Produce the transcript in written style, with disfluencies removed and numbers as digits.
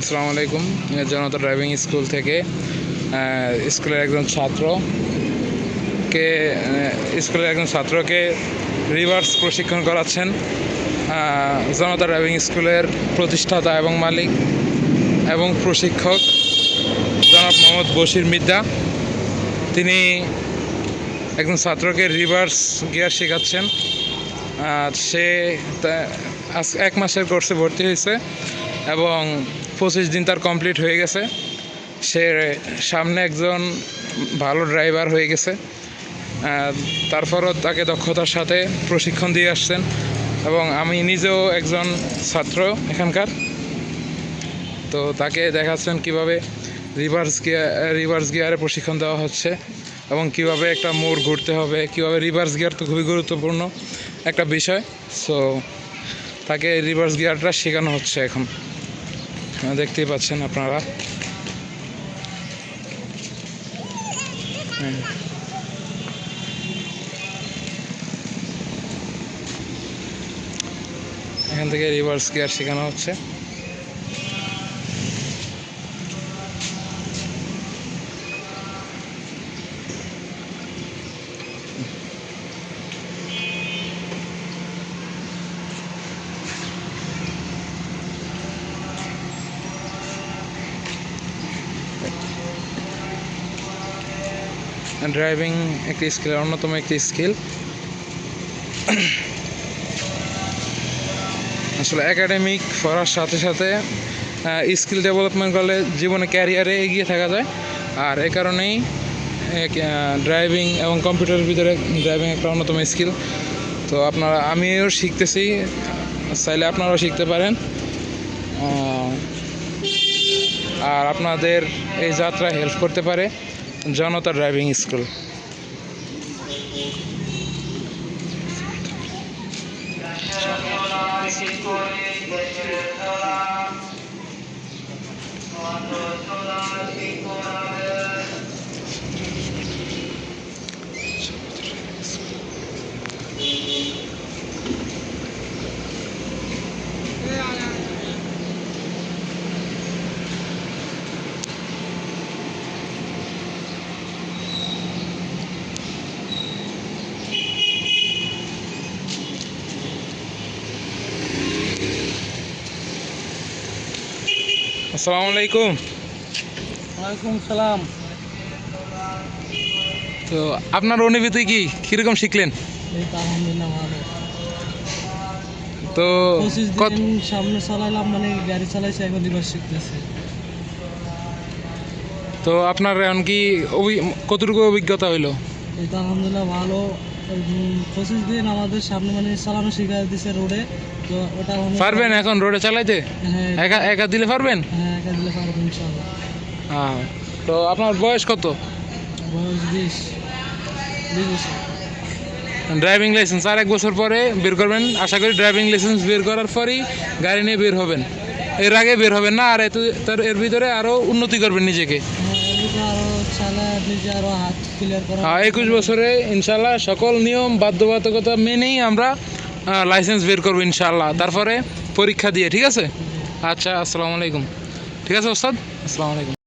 আসসালামু আলাইকুম। জনতা driving school থেকে স্কুলের একজন ছাত্রকে রিভার্স প্রশিক্ষণ করাচ্ছেন জনতা ড্রাইভিং স্কুলের প্রতিষ্ঠাতা এবং মালিক এবং প্রশিক্ষক জনাব মোহাম্মদ বশির মির্জা। তিনি একজন ছাত্রকে রিভার্স গিয়ার শেখাচ্ছেন। সে আজ 1 মাসের কোর্সে ভর্তি হয়েছে এবং 25 দিন তার কমপ্লিট হয়ে গেছে। সে সামনে একজন ভালো ড্রাইভার হয়ে গেছে। তারপরও তাকে দক্ষতার সাথে প্রশিক্ষণ দিয়ে আসছেন এবং আমি নিজেও একজন ছাত্র এখানকার। তো তাকে দেখাচ্ছেন কিভাবে রিভার্স গিয়ারে প্রশিক্ষণ দেওয়া হচ্ছে এবং কিভাবে একটা মোড় ঘুরতে হবে, কিভাবে রিভার্স গিয়ার তো খুবই গুরুত্বপূর্ণ একটা বিষয়। সো তাকে রিভার্স গিয়ারটা শেখানো হচ্ছে এখন, দেখতেই পাচ্ছেন আপনারা। এখান থেকে রিভার্স গিয়ার শেখানো হচ্ছে। ড্রাইভিং একটি স্কিল, অন্যতম একটি স্কিল। আসলে একাডেমিক পড়ার সাথে সাথে স্কিল ডেভেলপমেন্ট করলে জীবনে ক্যারিয়ারে এগিয়ে থাকা যায়। আর এই কারণেই ড্রাইভিং এবং কম্পিউটারের ভিতরে ড্রাইভিং একটা অন্যতম স্কিল। তো আমিও শিখতেছি, চাইলে আপনারাও শিখতে পারেন। আর আপনাদের এই যাত্রায় হেল্প করতে পারে জনতা ড্রাইভিং স্কুল। আসসালামু আলাইকুম। ওয়ালাইকুম সালাম। তো আপনার অনুভূতি কীরকম শিখলেন? এই তো আলহামদুলিল্লাহ ভালো। তো 25 দিন সামনে চালাইলাম, মানে গাড়ি চালাইছি, এখন রিভার্স শিখতেছি। তো আপনার এখন কতটুকু অভিজ্ঞতা হইলো? এই তো আলহামদুলিল্লাহ ভালো। 25 দিন আমাদের সামনে মানে চালানো শিখাই দিছে রোডে। তো ওটা পারবেন এখন রোডে চালাইতে? হ্যাঁ, একা দিলে পারবেন? হ্যাঁ একা দিলে পারবো ইনশাআল্লাহ। হ্যাঁ। তো আপনার বয়স কত? বয়স 20 বছর। ড্রাইভিং লাইসেন্স আর 1 বছর পরে বের করবেন আশা করি। ড্রাইভিং লাইসেন্স বের করার পরেই গাড়ি নিয়ে বের হবেন, এর আগে বের হবেন না। আর এর ভিতরে আরও উন্নতি করবেন নিজেকে। হ্যাঁ, 21 বছরে ইনশাল্লাহ সকল নিয়ম বাধ্যবাধকতা মেনেই আমরা লাইসেন্স বের করবো ইনশাল্লাহ, তারপরে পরীক্ষা দিয়ে। ঠিক আছে? আচ্ছা, আসসালামু আলাইকুম। ঠিক আছে ওস্তাদ, আসসালামু আলাইকুম।